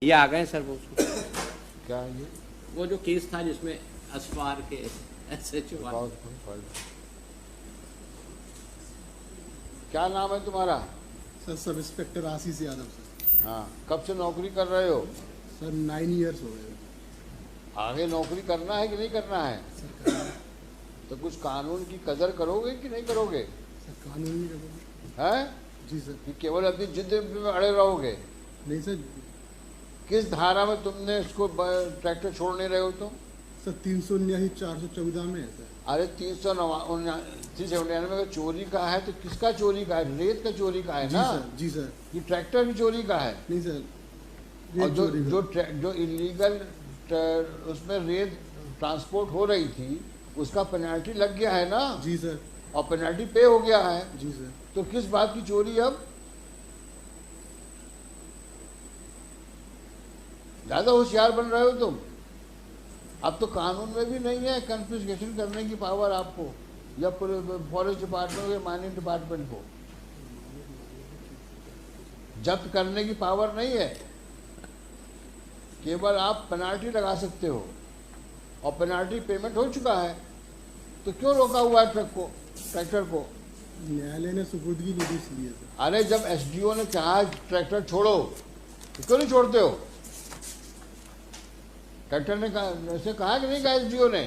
ये आ गए सर वो क्या है ये? वो जो केस था जिसमें असवार के SHO क्या नाम है तुम्हारा? सर सब इंस्पेक्टर आशीष यादव सर। हाँ, कब से नौकरी कर रहे हो? सर 9 इयर्स हो गए आगे नौकरी करना है कि नहीं करना है? सर। तो कुछ कानून की कदर करोगे कि नहीं करोगे? सर कानून नहीं करोगे? हैं? जी सर। कि केवल अपनी जिद में अड़े रहोगे? नहीं सर। किस धारा में तुमने इसको ट्रैक्टर छोड़ नहीं रहे हो तुम? सर 379 414 में है सर। अरे 399 में चोरी का है तो किसका चोरी का है? रेत का चोरी का है जी ना? सर। जी सर। ये ट्रैक्टर की चोरी का है। नहीं सर। और रेत जो चोरी जो का। जो इलीगल उसमें रेत ट्रांसपोर्ट हो रही थी उसका पेनल्टी लग गया है ना? जी सर। और पेनल्टी पे हो गया है। जी सर। तो किस बात की चोरी अब? ज्यादा होशियार बन रहे हो तुम। अब तो कानून में भी नहीं है कन्फिस्केशन करने की पावर आपको, या फॉरेस्ट डिपार्टमेंट या माइनिंग डिपार्टमेंट को जब्त करने की पावर नहीं है। केवल आप पेनाल्टी लगा सकते हो और पेनाल्टी पेमेंट हो चुका है, तो क्यों रोका हुआ है ट्रैक्टर को? न्यायालय ने सुपुर्दगी नोटिस ली है सर। अरे जब SDO ने कहा ट्रैक्टर छोड़ो तो क्यों नहीं छोड़ते हो? ट्रैक्टर ने ऐसे कहा कि नहीं कहा SDO ने?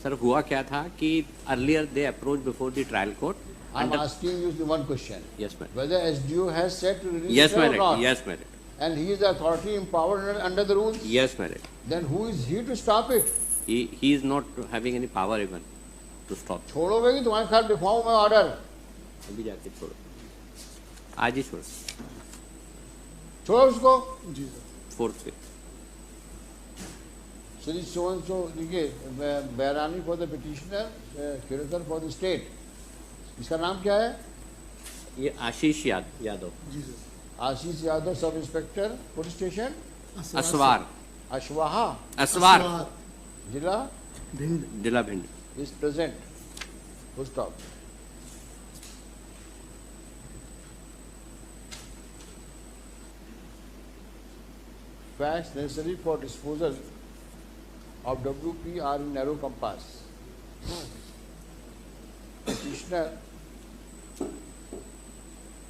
सर हुआ क्या था कि earlier they approach before the trial court I am asking you one question. Yes, ma'am. Whether SDO has said to release Yes, it or my not? lord. Yes, my lord. And he is the authority empowered under the rules? Yes, my lord. Then who is he to stop it? He is not having any power even to stop. छोड़ोगे कि तुम्हारे खिलाफ लिखवाऊं मैं order? अभी जाके छोड़ो, आज ही छोड़ो, छोड़ो उसको। जी सर। 4th पे। श्री so and so लिखिए Bairani for the petitioner, curator for the state. इसका नाम क्या है? ये आशीष यादव। जी sir. Ashish Yadav, sub inspector police station Aswar. अश्वाहा, असवार जिला भिंड। जिला Bhind. Is present. Full stop. Facts necessary for disposal of WP are in narrow compass. Petitioner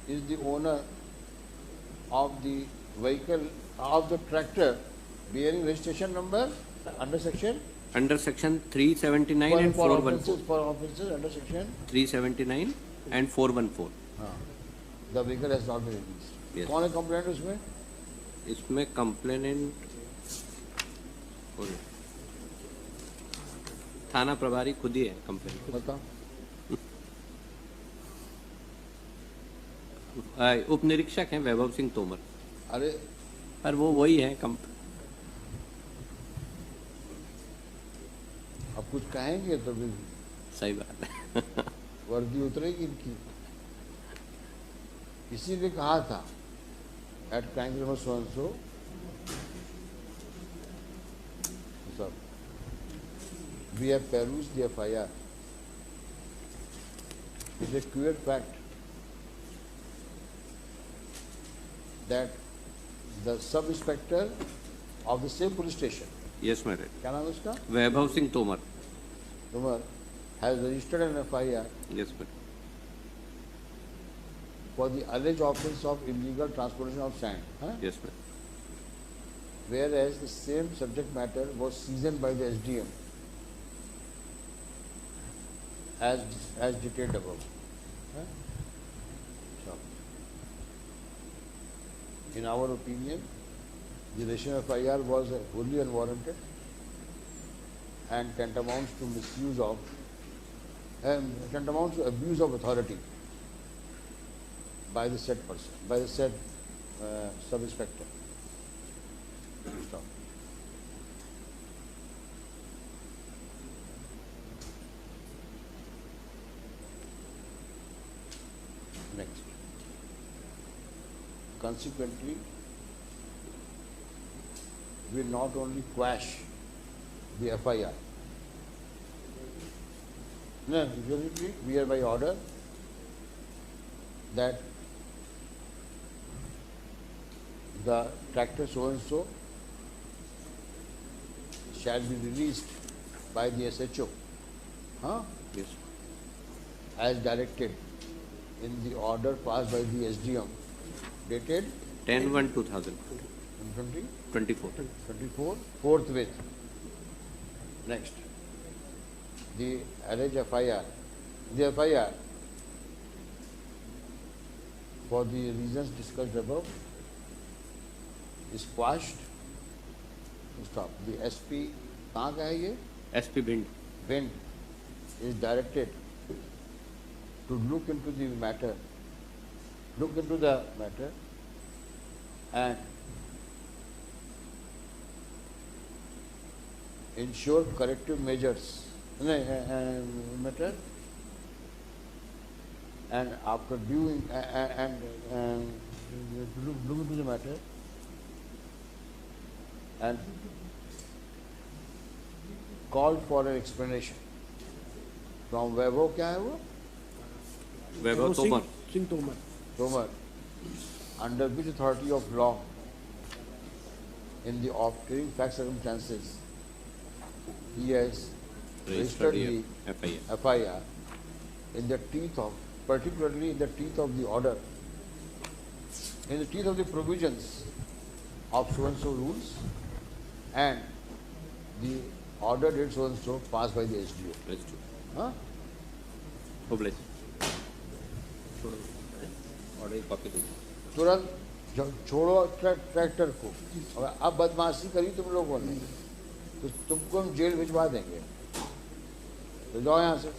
is the owner of the vehicle of the tractor bearing registration number under section Under section 379 and for 414. offences under section 379 and 414. the vehicle has not been released. Yes. कौन है complaint उसमें? इसमें complainant थाना प्रभारी खुद ही है complaint. बताओ। उप निरीक्षक हैं वैभव सिंह तोमर। अरे पर वो वही है अब कुछ कहेंगे तो भी सही बात है। वर्दी उतरेगी इनकी। किसी ने कहा था at crime number so and so सब we have perused the FIR. It is a clear fact that the sub-inspector of the same police station, yes मेरे क्या नाम है उसका? Vaibhav Singh Tomar. Tomar, has registered an FIR yes मेरे for the alleged offence of illegal transportation of sand, huh? Yes मेरे Whereas the same subject matter was seasoned by the SDM as detailed above. Huh? So, in our opinion, the registration of FIR was wholly unwarranted and tantamounts to misuse of, tantamounts to abuse of authority by the said person, by the said sub-inspector. Stop. Next. Consequently, we not only quash the FIR, no, usually we are by order that the tractor so and so shall be released by the SHO, Yes. as directed in the order passed by the SDM dated 10/1/2024. 24, forthwith. Next, the alleged FIR, the FIR, for the reasons discussed above, is quashed. Stop. The SP, कहाँ का है ये? SP Bhind. When is directed to look into the matter and ensure corrective measures. Matter, and after doing look into the matter and called for an explanation from Vaibhav, क्या है वो? Vaibhav Tomar. Singh Tomar Tomar, under which authority of law, in the obtaining fact circumstances, he has registered the FIR. FIR in the teeth of, particularly in the teeth of the order, in the teeth of the provisions of so and so rules, and the order date so and so passed by the SDO. Let's do. Huh? Oblige. Order की copy दीजिए. तुरंत छोड़ो tractor को. और अब बदमाशी करी तुम लोगों ने तो तुमको हम जेल भिजवा देंगे. तो जाओ यहाँ से.